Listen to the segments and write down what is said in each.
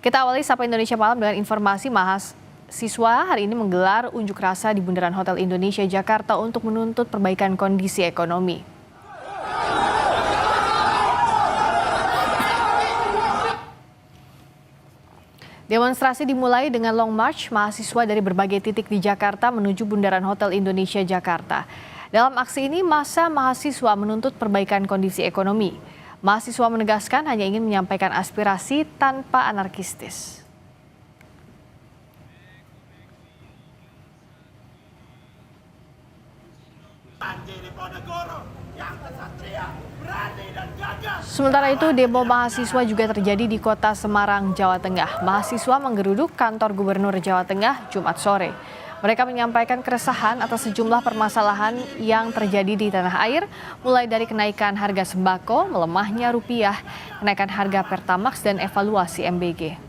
Kita awali Sapa Indonesia Malam dengan informasi mahasiswa hari ini menggelar unjuk rasa di Bundaran Hotel Indonesia Jakarta untuk menuntut perbaikan kondisi ekonomi. Demonstrasi dimulai dengan long march mahasiswa dari berbagai titik di Jakarta menuju Bundaran Hotel Indonesia Jakarta. Dalam aksi ini, massa mahasiswa menuntut perbaikan kondisi ekonomi. Mahasiswa menegaskan hanya ingin menyampaikan aspirasi tanpa anarkistis. Sementara itu, demo mahasiswa juga terjadi di Kota Semarang, Jawa Tengah. Mahasiswa menggeruduk kantor Gubernur Jawa Tengah Jumat sore. Mereka menyampaikan keresahan atas sejumlah permasalahan yang terjadi di tanah air, mulai dari kenaikan harga sembako, melemahnya rupiah, kenaikan harga Pertamax, dan evaluasi MBG.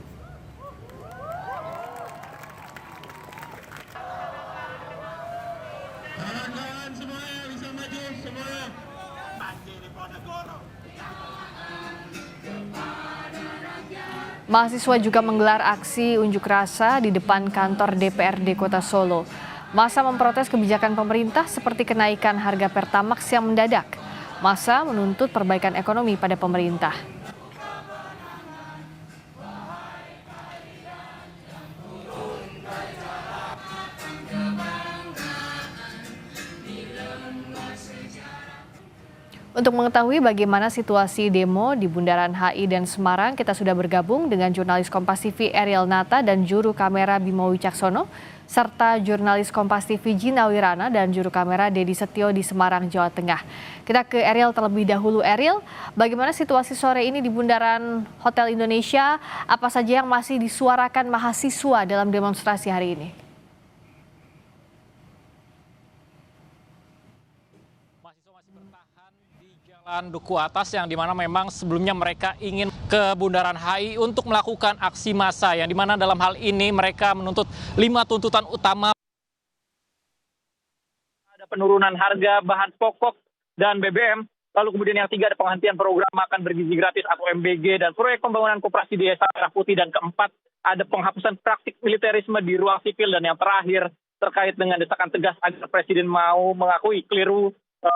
Mahasiswa juga menggelar aksi unjuk rasa di depan kantor DPRD Kota Solo. Massa memprotes kebijakan pemerintah seperti kenaikan harga Pertamax yang mendadak. Massa menuntut perbaikan ekonomi pada pemerintah. Untuk mengetahui bagaimana situasi demo di Bundaran HI dan Semarang, kita sudah bergabung dengan jurnalis Kompas TV Ariel Nata dan juru kamera Bimo Wicaksono, serta jurnalis Kompas TV Gina Wirana dan juru kamera Dedi Setio di Semarang, Jawa Tengah. Kita ke Ariel terlebih dahulu. Ariel, bagaimana situasi sore ini di Bundaran Hotel Indonesia? Apa saja yang masih disuarakan mahasiswa dalam demonstrasi hari ini? Jalan Duku Atas yang dimana memang sebelumnya mereka ingin ke Bundaran HI untuk melakukan aksi massa yang dimana dalam hal ini mereka menuntut 5 tuntutan utama. Ada penurunan harga bahan pokok dan BBM, lalu kemudian yang 3 ada penghentian program makan bergizi gratis atau MBG dan proyek pembangunan koperasi di Desa Merah Putih, dan keempat ada penghapusan praktik militerisme di ruang sipil, dan yang terakhir terkait dengan desakan tegas agar Presiden mau mengakui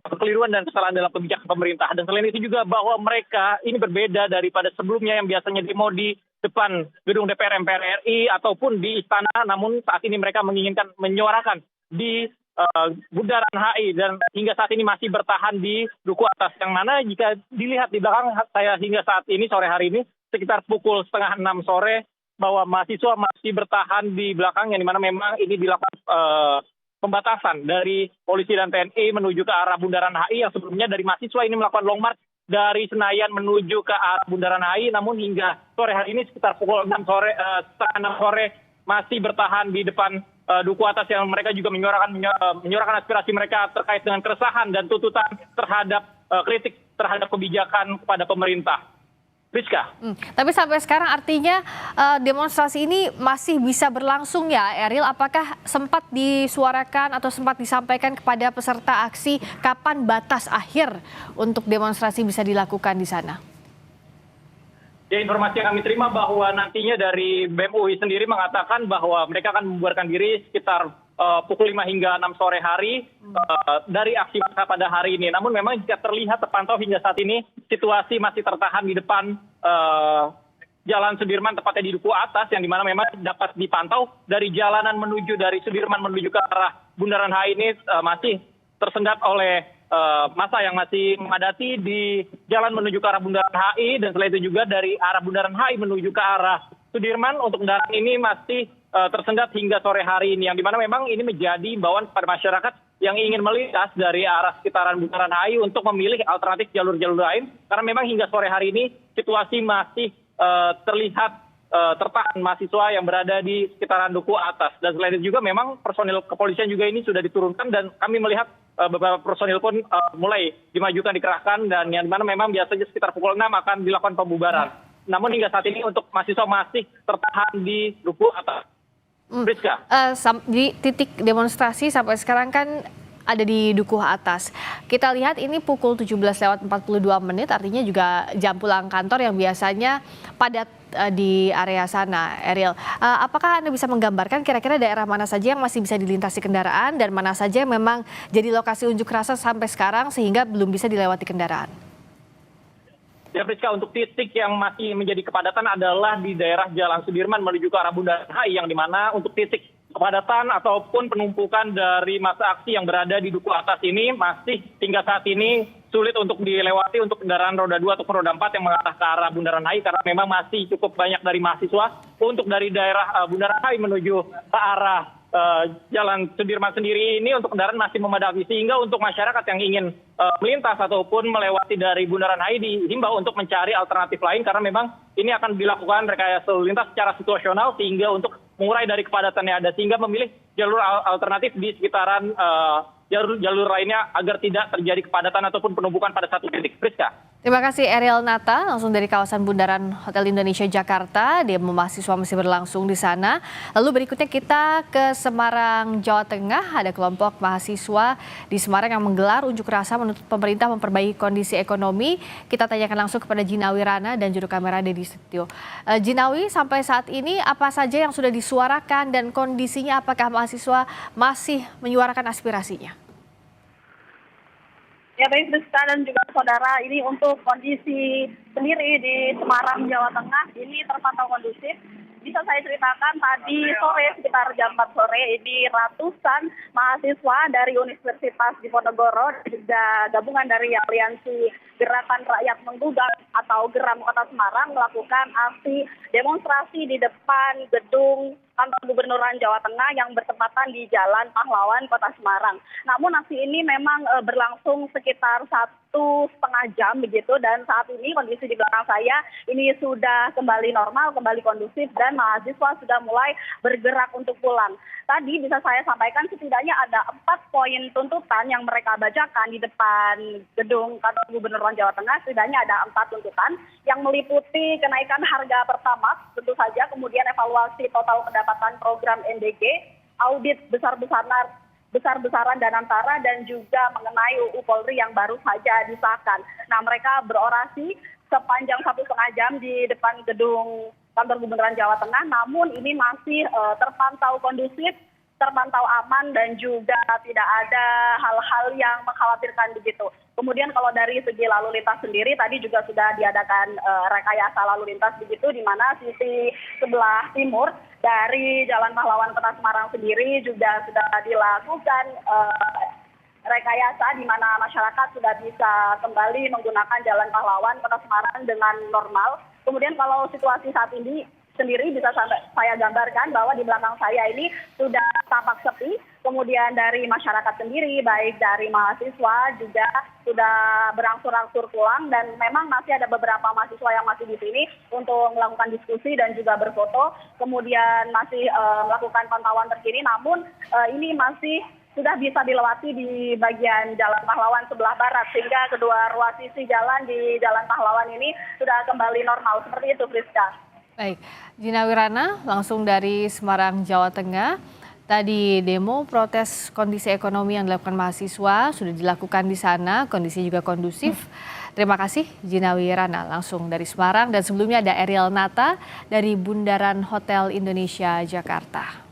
kekeliruan dan kesalahan dalam kebijakan pemerintah. Dan selain itu juga bahwa mereka ini berbeda daripada sebelumnya yang biasanya demo di depan gedung DPR MPR RI ataupun di istana, namun saat ini mereka menginginkan menyuarakan di Bundaran HI dan hingga saat ini masih bertahan di Duku Atas, yang mana jika dilihat di belakang saya hingga saat ini sore hari ini sekitar pukul 5:30 sore bahwa mahasiswa masih bertahan di belakang, yang dimana memang ini dilakukan pembatasan dari polisi dan TNI menuju ke arah Bundaran HI, yang sebelumnya dari mahasiswa ini melakukan long march dari Senayan menuju ke arah Bundaran HI, namun hingga sore hari ini sekitar pukul 6 sore, setengah 6 sore masih bertahan di depan Duku Atas, yang mereka juga menyuarakan aspirasi mereka terkait dengan keresahan dan tuntutan terhadap kritik terhadap kebijakan kepada pemerintah. Rizka. Tapi sampai sekarang artinya demonstrasi ini masih bisa berlangsung ya, Ariel? Apakah sempat disuarakan atau sempat disampaikan kepada peserta aksi kapan batas akhir untuk demonstrasi bisa dilakukan di sana? Ya, informasi yang kami terima bahwa nantinya dari BEM UI sendiri mengatakan bahwa mereka akan membubarkan diri sekitar pukul 5 hingga 6 sore hari dari aksi massa pada hari ini. Namun memang jika terlihat terpantau hingga saat ini situasi masih tertahan di depan Jalan Sudirman, tepatnya di Duku Atas, yang dimana memang dapat dipantau dari jalanan menuju dari Sudirman menuju ke arah Bundaran HI ini masih tersendat oleh massa yang masih memadati di jalan menuju ke arah Bundaran HI, dan selain itu juga dari arah Bundaran HI menuju ke arah Sudirman untuk kendaraan ini masih tersendat hingga sore hari ini, yang dimana memang ini menjadi imbauan kepada masyarakat yang ingin melintas dari arah sekitaran Bundaran HI untuk memilih alternatif jalur-jalur lain, karena memang hingga sore hari ini situasi masih terlihat tertahan mahasiswa yang berada di sekitaran Duku Atas. Dan selain itu juga memang personil kepolisian juga ini sudah diturunkan, dan kami melihat beberapa personil pun mulai dimajukan, dikerahkan, dan yang dimana memang biasanya sekitar pukul 6 akan dilakukan pembubaran. Namun hingga saat ini untuk mahasiswa masih tertahan di Duku Atas. Di titik demonstrasi sampai sekarang kan ada di Dukuh Atas. Kita lihat ini pukul 17:42, artinya juga jam pulang kantor yang biasanya padat di area sana, Ariel. Apakah Anda bisa menggambarkan kira-kira daerah mana saja yang masih bisa dilintasi kendaraan dan mana saja yang memang jadi lokasi unjuk rasa sampai sekarang sehingga belum bisa dilewati kendaraan? Ya, Priska, untuk titik yang masih menjadi kepadatan adalah di daerah Jalan Sudirman menuju ke arah Bundaran HI, yang dimana untuk titik kepadatan ataupun penumpukan dari massa aksi yang berada di Dukuh Atas ini masih hingga saat ini sulit untuk dilewati untuk kendaraan roda 2 ataupun roda 4 yang mengarah ke arah Bundaran HI, karena memang masih cukup banyak dari mahasiswa untuk dari daerah Bundaran HI menuju ke arah Jalan Sudirman sendiri ini untuk kendaraan masih memadati, sehingga untuk masyarakat yang ingin melintas ataupun melewati dari Bundaran HI dihimbau untuk mencari alternatif lain, karena memang ini akan dilakukan rekayasa lalu lintas secara situasional sehingga untuk mengurai dari kepadatan yang ada, sehingga memilih jalur alternatif di sekitaran jalur lainnya agar tidak terjadi kepadatan ataupun penumpukan pada satu titik. Priska. Terima kasih Ariel Nata, langsung dari kawasan Bundaran Hotel Indonesia Jakarta. Demo mahasiswa masih berlangsung di sana. Lalu berikutnya kita ke Semarang, Jawa Tengah. Ada kelompok mahasiswa di Semarang yang menggelar unjuk rasa menuntut pemerintah memperbaiki kondisi ekonomi. Kita tanyakan langsung kepada Jinawi Rana dan juru kamera Dedi Setio. Jinawi, sampai saat ini apa saja yang sudah disuarakan dan kondisinya, apakah mahasiswa masih menyuarakan aspirasinya? Ya, baik Rizka dan juga saudara, ini untuk kondisi sendiri di Semarang, Jawa Tengah ini terpantau kondusif. Bisa saya ceritakan tadi sore sekitar jam 4 sore ini ratusan mahasiswa dari Universitas Diponegoro dan juga gabungan dari Aliansi Gerakan Rakyat Menggugat atau Geram Kota Semarang melakukan aksi demonstrasi di depan gedung kantor Gubernuran Jawa Tengah yang bertempatan di Jalan Pahlawan Kota Semarang. Namun aksi ini memang berlangsung sekitar 1,5 jam begitu, dan saat ini kondisi di belakang saya ini sudah kembali normal, kembali kondusif, dan mahasiswa sudah mulai bergerak untuk pulang. Tadi bisa saya sampaikan setidaknya ada 4 poin tuntutan yang mereka bacakan di depan gedung kantor Gubernur Jawa Tengah. Setidaknya ada 4 tuntutan yang meliputi kenaikan harga Pertamax tentu saja, kemudian evaluasi total pendapatan program NDG, audit besar-besaran dan antara, dan juga mengenai UU Polri yang baru saja disahkan. Nah, mereka berorasi sepanjang 1,5 jam di depan gedung kantor Gubernur Jawa Tengah, namun ini masih terpantau kondusif, terpantau aman, dan juga tidak ada hal-hal yang mengkhawatirkan begitu. Kemudian kalau dari segi lalu lintas sendiri, tadi juga sudah diadakan rekayasa lalu lintas begitu, di mana sisi sebelah timur dari Jalan Pahlawan Kota Semarang sendiri juga sudah dilakukan rekayasa, di mana masyarakat sudah bisa kembali menggunakan Jalan Pahlawan Kota Semarang dengan normal. Kemudian kalau situasi saat ini sendiri bisa saya gambarkan bahwa di belakang saya ini sudah tampak sepi. Kemudian dari masyarakat sendiri, baik dari mahasiswa juga sudah berangsur-angsur pulang, dan memang masih ada beberapa mahasiswa yang masih di sini untuk melakukan diskusi dan juga berfoto. Kemudian masih melakukan pantauan terkini, namun ini masih sudah bisa dilewati di bagian Jalan Pahlawan sebelah barat, sehingga kedua ruas sisi jalan di Jalan Pahlawan ini sudah kembali normal. Seperti itu, Friska. Baik, Jinawi Rana langsung dari Semarang, Jawa Tengah. Tadi demo protes kondisi ekonomi yang dilakukan mahasiswa sudah dilakukan di sana, kondisi juga kondusif. Terima kasih Jinawi Rana langsung dari Semarang, dan sebelumnya ada Ariel Nata dari Bundaran Hotel Indonesia Jakarta.